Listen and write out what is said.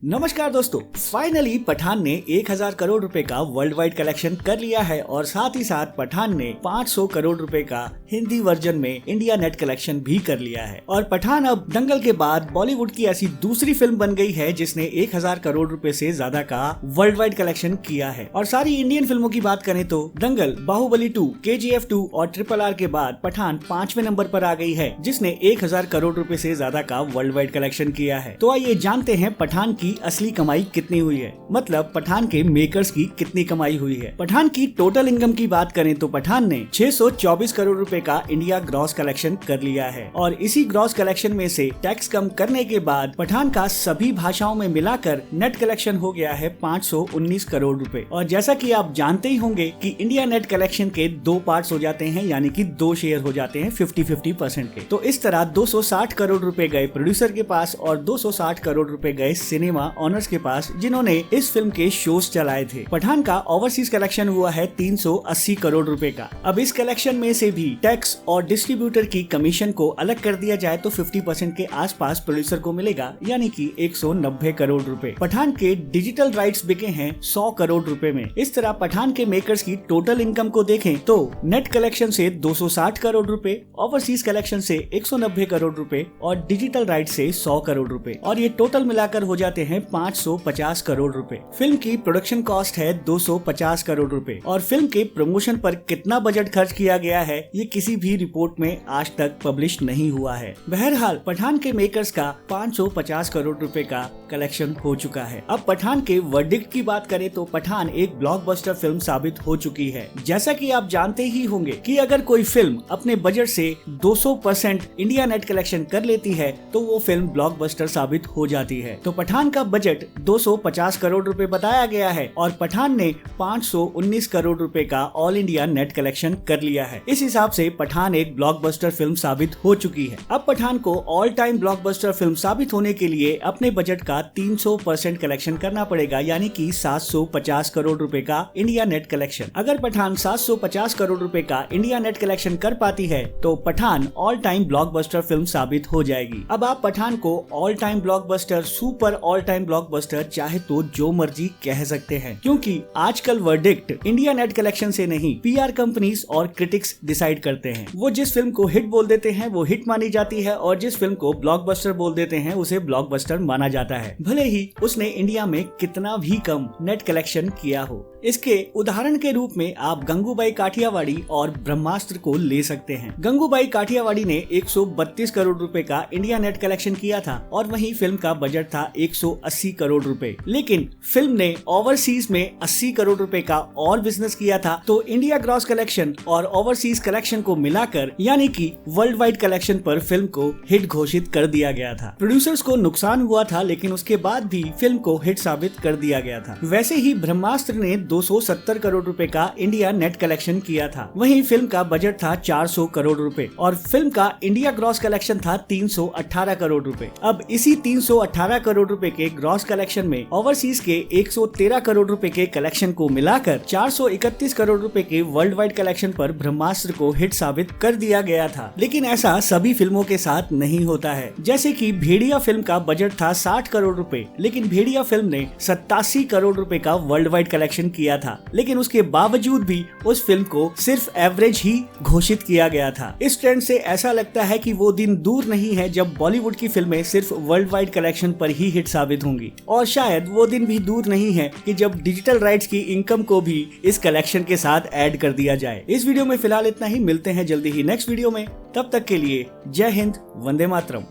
नमस्कार दोस्तों, फाइनली पठान ने 1000 करोड़ रुपए का वर्ल्ड वाइड कलेक्शन कर लिया है और साथ ही साथ पठान ने 500 करोड़ रुपए का हिंदी वर्जन में इंडिया नेट कलेक्शन भी कर लिया है। और पठान अब दंगल के बाद बॉलीवुड की ऐसी दूसरी फिल्म बन गई है जिसने 1000 करोड़ रुपए से ज्यादा का वर्ल्ड वाइड कलेक्शन किया है। और सारी इंडियन फिल्मों की बात करें तो दंगल, बाहुबली 2, KGF 2 और RRR के बाद पठान 5वें नंबर पर आ गई है जिसने 1000 करोड़ रुपए से ज्यादा का वर्ल्ड वाइड कलेक्शन किया है। तो आइए जानते हैं पठान की असली कमाई कितनी हुई है, मतलब पठान के मेकर्स की कितनी कमाई हुई है। पठान की टोटल इनकम की बात करें तो पठान ने 624 करोड़ रुपए का इंडिया ग्रॉस कलेक्शन कर लिया है और इसी ग्रॉस कलेक्शन में से टैक्स कम करने के बाद पठान का सभी भाषाओं में मिलाकर नेट कलेक्शन हो गया है 519 करोड़ रुपए। और जैसा कि आप जानते ही होंगे कि इंडिया नेट कलेक्शन के दो पार्ट्स हो जाते हैं, यानी कि दो शेयर हो जाते हैं 50-50% के। तो इस तरह 260 करोड़ रुपए गए प्रोड्यूसर के पास और 260 करोड़ रुपए गए सिनेमा ऑनर्स के पास जिन्होंने इस फिल्म के शोज चलाए थे। पठान का ओवरसीज कलेक्शन हुआ है 380 करोड़ रुपए का। अब इस कलेक्शन में से भी टैक्स और डिस्ट्रीब्यूटर की कमीशन को अलग कर दिया जाए तो 50% के आसपास प्रोड्यूसर को मिलेगा, यानी कि 190 करोड़ रुपए। पठान के डिजिटल राइट्स बिके हैं 100 करोड़ रुपए में। इस तरह पठान के मेकर्स की टोटल इनकम को देखें तो नेट कलेक्शन से 260 करोड़ रुपए, ओवरसीज कलेक्शन से 190 करोड़ रुपए और डिजिटल राइट से 100 करोड़ रुपए, और ये टोटल मिलाकर हो जाते हैं 550 करोड़ रुपए। फिल्म की प्रोडक्शन कॉस्ट है 250 करोड़ रुपए और फिल्म के प्रमोशन पर कितना बजट खर्च किया गया है ये किसी भी रिपोर्ट में आज तक पब्लिश नहीं हुआ है। बहरहाल पठान के मेकर्स का 550 करोड़ रुपए का कलेक्शन हो चुका है। अब पठान के वर्डिक्ट की बात करें तो पठान एक ब्लॉकबस्टर फिल्म साबित हो चुकी है। जैसा कि आप जानते ही होंगे कि अगर कोई फिल्म अपने बजट से 200% इंडिया नेट कलेक्शन कर लेती है तो वो फिल्म ब्लॉकबस्टर साबित हो जाती है। तो पठान का बजट 250 करोड़ रुपए बताया गया है और पठान ने 519 करोड़ रुपए का ऑल इंडिया नेट कलेक्शन कर लिया है। इस हिसाब से पठान एक ब्लॉकबस्टर फिल्म साबित हो चुकी है। अब पठान को ऑल टाइम ब्लॉकबस्टर फिल्म साबित होने के लिए अपने बजट का 300% कलेक्शन करना पड़ेगा, यानी कि 750 करोड़ रुपए का इंडिया नेट कलेक्शन। अगर पठान 750 करोड़ रुपए का इंडिया नेट कलेक्शन कर पाती है तो Pathaan all time blockbuster film साबित हो जाएगी। अब आप पठान को all time blockbuster, super all time blockbuster चाहे तो जो मर्जी कह सकते हैं, क्योंकि आजकल वर्डिक्ट इंडिया नेट कलेक्शन से नहीं PR कंपनीज और क्रिटिक्स डिसाइड करते हैं। वो जिस फिल्म को हिट बोल देते हैं वो हिट मानी जाती है और जिस फिल्म को ब्लॉकबस्टर बोल देते हैं उसे ब्लॉकबस्टर माना जाता है, भले ही उसने इंडिया में कितना भी कम नेट कलेक्शन किया हो। इसके उदाहरण के रूप में आप गंगूबाई काठियावाड़ी और ब्रह्मास्त्र को ले सकते हैं। गंगूबाई काठियावाड़ी ने 132 करोड़ रुपए का इंडिया नेट कलेक्शन किया था और वहीं फिल्म का बजट था 180 करोड़ रुपए, लेकिन फिल्म ने ओवरसीज में 80 करोड़ रुपए का और बिजनेस किया था। तो इंडिया ग्रॉस कलेक्शन और ओवरसीज कलेक्शन को मिलाकर, यानी कि वर्ल्ड वाइड कलेक्शन पर फिल्म को हिट घोषित कर दिया गया था। प्रोड्यूसर्स को नुकसान हुआ था, लेकिन उसके बाद भी फिल्म को हिट साबित कर दिया गया था। वैसे ही ब्रह्मास्त्र ने 270 करोड़ रुपए का इंडिया नेट कलेक्शन किया था। वहीं फिल्म का बजट था 400 करोड़ रुपए और फिल्म का इंडिया ग्रॉस कलेक्शन था 318 करोड़ रुपए। अब इसी 318 करोड़ रुपए के ग्रॉस कलेक्शन में ओवरसीज के 113 करोड़ रुपए के कलेक्शन को मिलाकर 431 करोड़ रुपए के वर्ल्ड वाइड कलेक्शन पर ब्रह्मास्त्र को हिट साबित कर दिया गया था। लेकिन ऐसा सभी फिल्मों के साथ नहीं होता है। जैसे कि भेड़िया फिल्म का बजट था 60 करोड़ रुपए, लेकिन भेड़िया फिल्म ने 87 करोड़ रुपए का वर्ल्ड वाइड कलेक्शन किया था, लेकिन उसके बावजूद भी उस फिल्म को सिर्फ एवरेज ही घोषित किया गया था। इस ट्रेंड से ऐसा लगता है कि वो दिन दूर नहीं है जब बॉलीवुड की फिल्में सिर्फ वर्ल्ड वाइड कलेक्शन पर ही हिट साबित होंगी, और शायद वो दिन भी दूर नहीं है कि जब डिजिटल राइट्स की इनकम को भी इस कलेक्शन के साथ ऐड कर दिया जाए। इस वीडियो में फिलहाल इतना ही, मिलते हैं जल्दी ही नेक्स्ट वीडियो में। तब तक के लिए जय हिंद, वंदे मातरम।